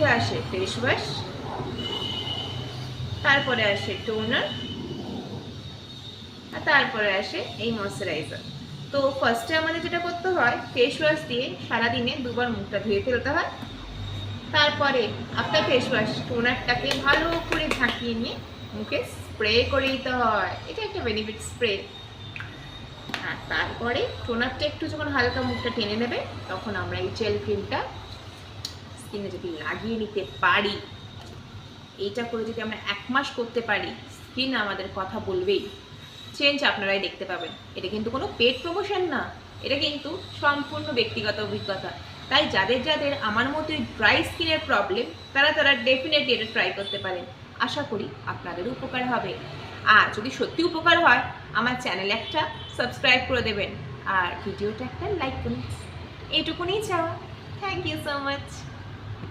মধ্যে আসে face wash, তারপরে আসে টোনার, আর তারপরে আসে এই ময়শ্চারাইজার। তো ফার্স্টে আমাদের যেটা করতে হয়, ফেস ওয়াশ দিয়ে সারাদিনে দুবার মুখটা ধুয়ে ফেলতে হয়। তারপরে আফটার ফেস ওয়াশ টোনারটাকে ভালো করে ঝাঁকিয়ে নিয়ে মুখে স্প্রে করে দিতে হয়। এটা একটা বেনিফিট স্প্রে। আর তারপরে টোনারটা একটু যখন হালকা মুখটা টেনে নেবে, তখন আমরা এই জেল ক্রিমটা স্কিনে যদি লাগিয়ে নিতে পারি, এইটা করে যদি আমরা 1 মাস করতে পারি, স্কিন আমাদের কথা বলবেই, চেঞ্জ আপনারাই দেখতে পাবেন। এটা কিন্তু কোনো পেড প্রমোশন না, এটা কিন্তু সম্পূর্ণ ব্যক্তিগত অভিজ্ঞতা। তাই যাদের যাদের আমার মতোই ড্রাই স্কিনের প্রবলেম, তারা ডেফিনেটলি এটা ট্রাই করতে পারেন। আশা করি আপনাদেরও উপকার হবে। আর যদি সত্যি উপকার হয়, আমার চ্যানেলে একটা সাবস্ক্রাইব করে দেবেন আর ভিডিওটা একটা লাইক করুন। এইটুকুনি চাওয়া। Thank you so much.